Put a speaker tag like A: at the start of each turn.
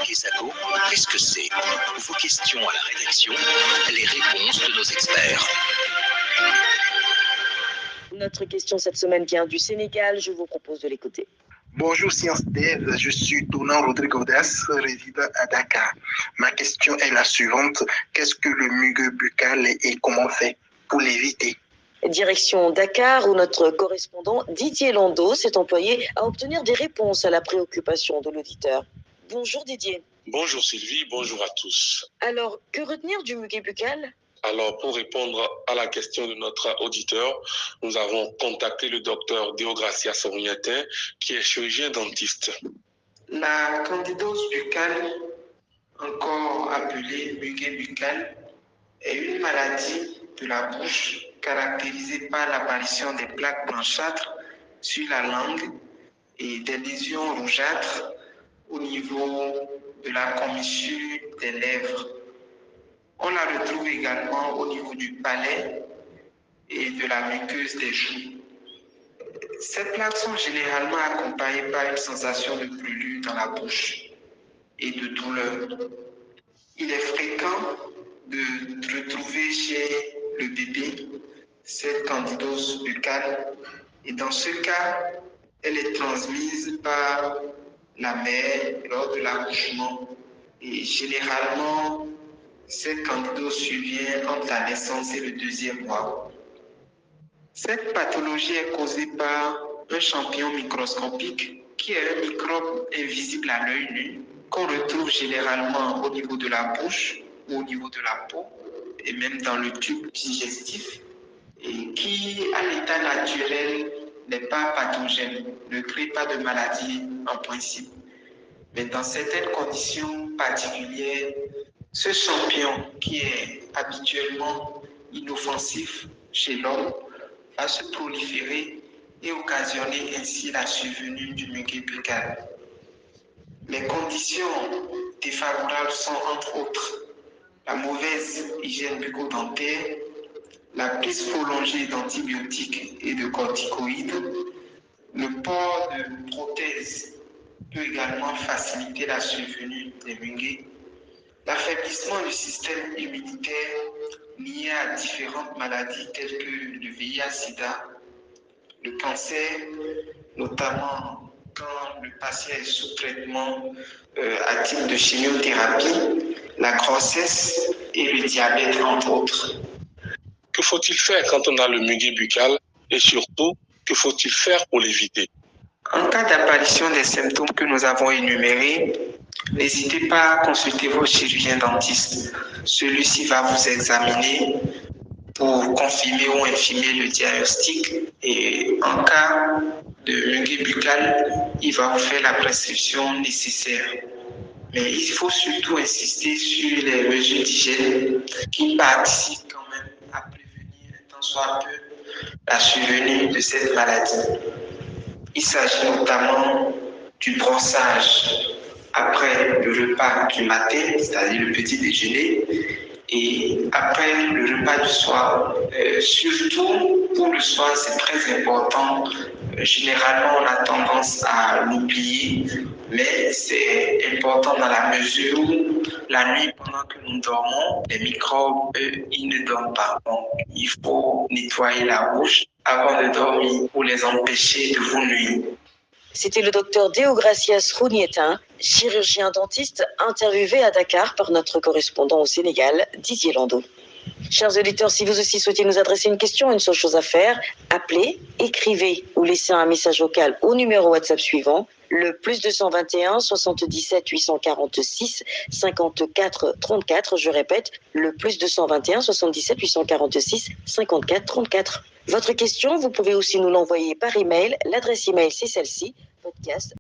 A: Quesaco, qu'est-ce que c'est? Vos questions à la rédaction, les réponses de nos experts.
B: Notre question cette semaine vient du Sénégal, je vous propose de l'écouter.
C: Bonjour Science Dev, je suis Tonan Rodrigo Das, résident à Dakar. Ma question est la suivante. Qu'est-ce que le mugueux buccal et comment faire pour l'éviter?
B: Direction Dakar, où notre correspondant Didier Landau s'est employé à obtenir des réponses à la préoccupation de l'auditeur. Bonjour Didier.
D: Bonjour Sylvie, bonjour à tous.
B: Alors, que retenir du muguet buccal?
D: Alors, pour répondre à la question de notre auditeur, nous avons contacté le docteur Deogracia Sorignatin, qui est chirurgien dentiste.
E: La candidose buccale, encore appelée muguet buccal, est une maladie de la bouche caractérisée par l'apparition des plaques blanchâtres sur la langue et des lésions rougeâtres au niveau de la commissure des lèvres. On la retrouve également au niveau du palais et de la muqueuse des joues. Ces plaques sont généralement accompagnées par une sensation de brûlure dans la bouche et de douleur. Il est fréquent de retrouver chez le bébé cette candidose buccale et dans ce cas, elle est transmise par la mère lors de l'accouchement et généralement, cette candidose survient entre la naissance et le 2e mois. Cette pathologie est causée par un champignon microscopique qui est un microbe invisible à l'œil nu qu'on retrouve généralement au niveau de la bouche ou au niveau de la peau et même dans le tube digestif et qui, à l'état naturel, n'est pas pathogène, ne crée pas de maladie en principe. Mais dans certaines conditions particulières, ce champignon qui est habituellement inoffensif chez l'homme va se proliférer et occasionner ainsi la survenue du muguet buccal. Les conditions défavorables sont entre autres la mauvaise hygiène bucco-dentaire, la prise prolongée d'antibiotiques et de corticoïdes, le port de prothèses peut également faciliter la survenue des muguets, l'affaiblissement du système immunitaire lié à différentes maladies telles que le VIH-Sida, le cancer, notamment quand le patient est sous traitement à type de chimiothérapie, la grossesse et le diabète, entre autres.
D: Que faut-il faire quand on a le muguet buccal et surtout, que faut-il faire pour l'éviter?
E: En cas d'apparition des symptômes que nous avons énumérés, n'hésitez pas à consulter votre chirurgien dentiste. Celui-ci va vous examiner pour confirmer ou infirmer le diagnostic et en cas de muguet buccal, il va vous faire la prescription nécessaire. Mais il faut surtout insister sur les mesures d'hygiène qui participent quand même à prévenir tant soit peu la survenue de cette maladie. Il s'agit notamment du brossage après le repas du matin, c'est-à-dire le petit déjeuner, et après le repas du soir. Surtout pour le soir, c'est très important. Généralement, on a tendance à l'oublier, mais c'est important dans la mesure où la nuit, pendant que nous dormons, les microbes, eux, ils ne dorment pas. Donc, il faut nettoyer la bouche avant de dormir pour les empêcher de vous nuire.
B: C'était le docteur Deogracias Sorignatin, chirurgien dentiste interviewé à Dakar par notre correspondant au Sénégal, Didier Landau. Chers auditeurs, si vous aussi souhaitez nous adresser une question, une seule chose à faire, appelez, écrivez ou laissez un message vocal au numéro WhatsApp suivant, le +221 77 846 54 34. Je répète, le +221 77 846 54 34. Votre question, vous pouvez aussi nous l'envoyer par email. L'adresse email, c'est celle-ci, podcast